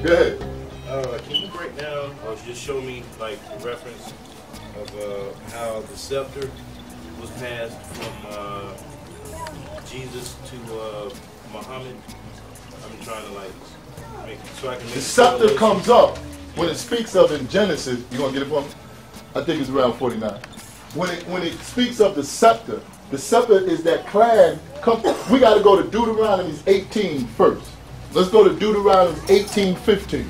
Go ahead. Can you break down or just show me like the reference of how the scepter was passed from Jesus to Muhammad? I'm trying to like make so I can make the scepter comes up when it speaks of in Genesis. You gonna get it for me? I think it's around 49. When it speaks of the scepter is that clan. We got to go to Deuteronomy 18 first. Let's go to Deuteronomy 18:15.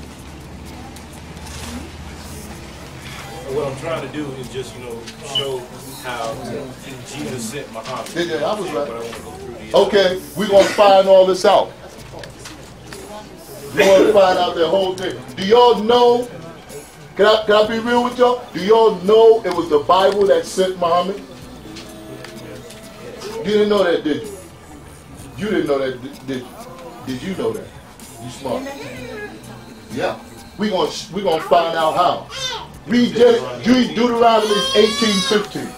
What I'm trying to do is just, show how Jesus sent Muhammad. Yeah, I was right. But I want to go through the Okay, we're going to find all this out. We're going to find out that whole thing. Do y'all know, can I be real with y'all? Do y'all know it was the Bible that sent Muhammad? You didn't know that, did you? You didn't know that, did you know that? You smart. Yeah. We're gonna find out how. Read Deuteronomy 18:15.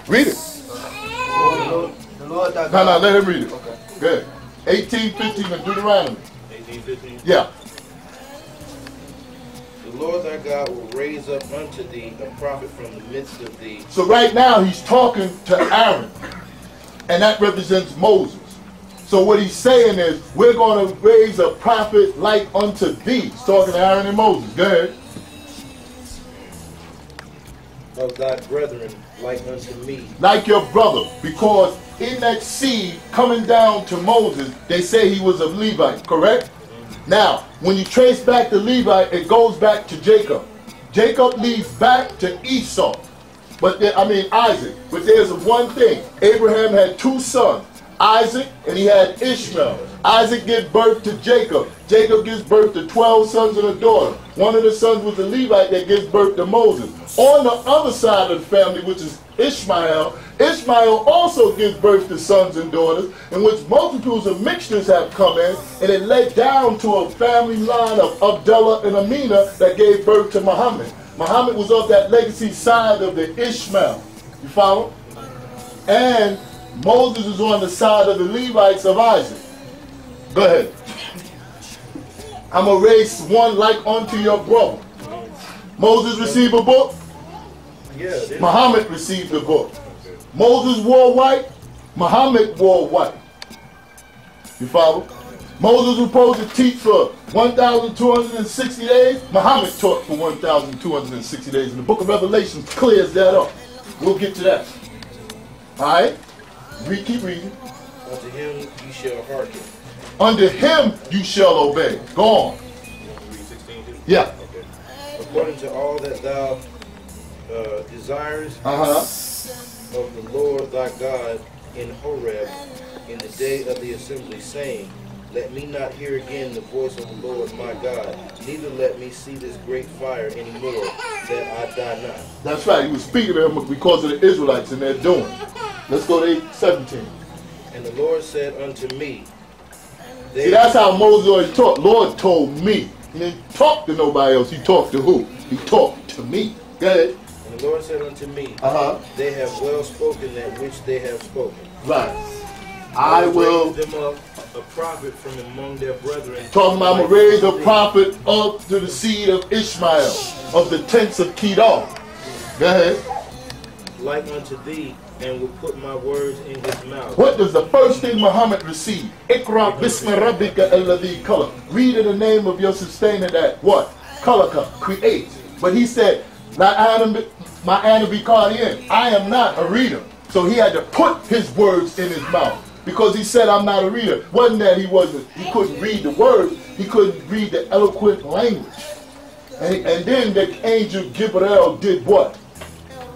Read it. No, let him read it. Okay. Good. 18:15 in Deuteronomy. 18:15? Yeah. The Lord thy God will raise up unto thee a prophet from the midst of thee. So right now he's talking to Aaron, and that represents Moses. So what he's saying is, we're going to raise a prophet like unto thee. He's talking to Aaron and Moses. Go ahead. Of thy brethren like unto me. Like your brother, because in that seed coming down to Moses, they say he was a Levite, correct? Now, when you trace back the Levite, it goes back to Jacob. Jacob leads back to Esau. Isaac. But there's one thing. Abraham had two sons, Isaac and he had Ishmael. Isaac gives birth to Jacob. Jacob gives birth to 12 sons and a daughter. One of the sons was the Levite that gives birth to Moses. On the other side of the family, which is Ishmael, Ishmael also gives birth to sons and daughters, in which multitudes of mixtures have come in, and it led down to a family line of Abdullah and Amina that gave birth to Muhammad. Muhammad was of that legacy side of the Ishmael. You follow? And Moses is on the side of the Levites of Isaac. Go ahead. I'm going to raise one like unto your brother. Moses received a book. Yeah, Muhammad received the book. Moses wore white. Muhammad wore white. You follow? Moses was supposed to teach for 1,260 days. Muhammad taught for 1,260 days. And the book of Revelation clears that up. We'll get to that. Alright? Keep reading. Unto him you shall hearken. Unto him you shall obey. Go on. Read 16 too? Yeah. Okay. According to all that thou desires of the Lord thy God in Horeb in the day of the assembly, saying, let me not hear again the voice of the Lord my God, neither let me see this great fire anymore, that I die not. That's right. He was speaking to them because of the Israelites and their doing. Let's go to 8:17. And the Lord said unto me, see, that's how Moses always taught. Lord told me. He didn't talk to nobody else. He talked to who? He talked to me. Go ahead. And the Lord said unto me, they have well spoken that which they have spoken. Right. I will raise them up a prophet from among their brethren. Talking about I'm going to raise a prophet up to the seed of Ishmael, of the tents of Kedar. Go ahead. Like unto thee, and will put my words in his mouth. What does the first thing Muhammad receive? Ikra bismi rabbika alladhi khalaq. Read in the name of your sustainer that what? Khalaqa, create. But he said, my anabi qadiyan, I am not a reader. So he had to put his words in his mouth. Because he said, I'm not a reader. Wasn't that he couldn't read the words, he couldn't read the eloquent language. And then the angel Gabriel did what?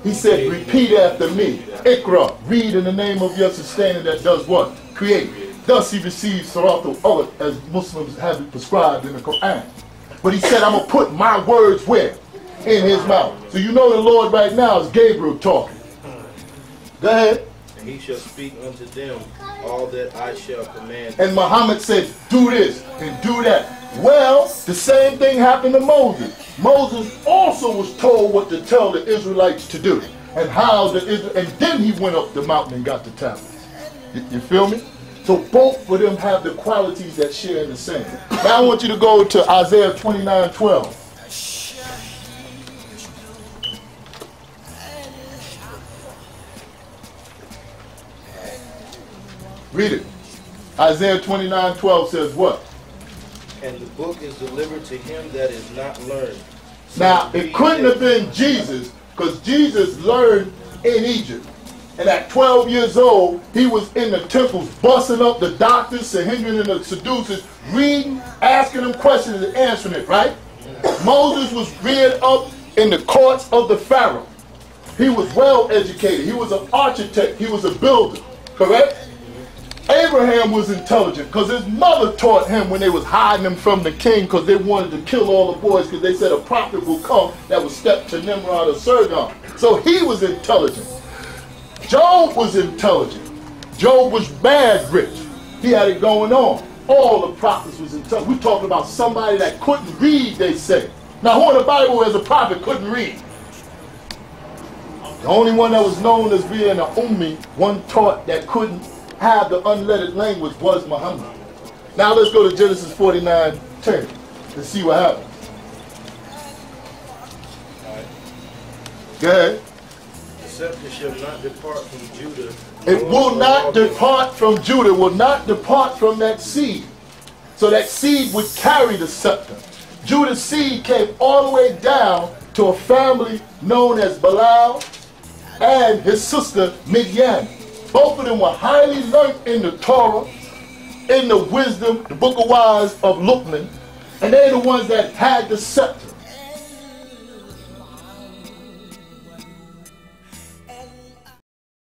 He said, repeat after me. Ikra, read in the name of your sustainer that does what? Create. Thus he receives Suratul Ulad as Muslims have it prescribed in the Quran. But he said, I'm going to put my words where? In his mouth. So you know the Lord right now is Gabriel talking. Go ahead. And he shall speak unto them all that I shall command. And Muhammad said, do this and do that. Well, the same thing happened to Moses. Moses also was told what to tell the Israelites to do. and how the Israel, and then he went up the mountain and got the tablets. You feel me? So both of them have the qualities that share in the same. Now I want you to go to Isaiah 29:12. Read it. Isaiah 29:12 says what? And the book is delivered to him that is not learned. Now, it couldn't have been Jesus, because Jesus learned in Egypt. And at 12 years old, he was in the temples busting up the doctors, Sanhedrin and the seducers, reading, asking them questions and answering it, right? Moses was reared up in the courts of the Pharaoh. He was well educated. He was an architect. He was a builder, correct? Abraham was intelligent because his mother taught him when they was hiding him from the king because they wanted to kill all the boys because they said a prophet will come that would step to Nimrod or Sargon. So he was intelligent. Job was intelligent. Job was bad rich. He had it going on. All the prophets was intelligent. We're talking about somebody that couldn't read, they say. Now who in the Bible as a prophet couldn't read? The only one that was known as being an ummi, one taught that couldn't have the unlettered language, was Muhammad. Now let's go to Genesis 49:10 and see what happens. Go ahead. The scepter shall not depart from Judah. It will not depart from Judah, will not depart from that seed. So that seed would carry the scepter. Judah's seed came all the way down to a family known as Bilal and his sister Midian. Both of them were highly learned in the Torah, in the wisdom, the book of wise of Luqman, and they're the ones that had the scepter.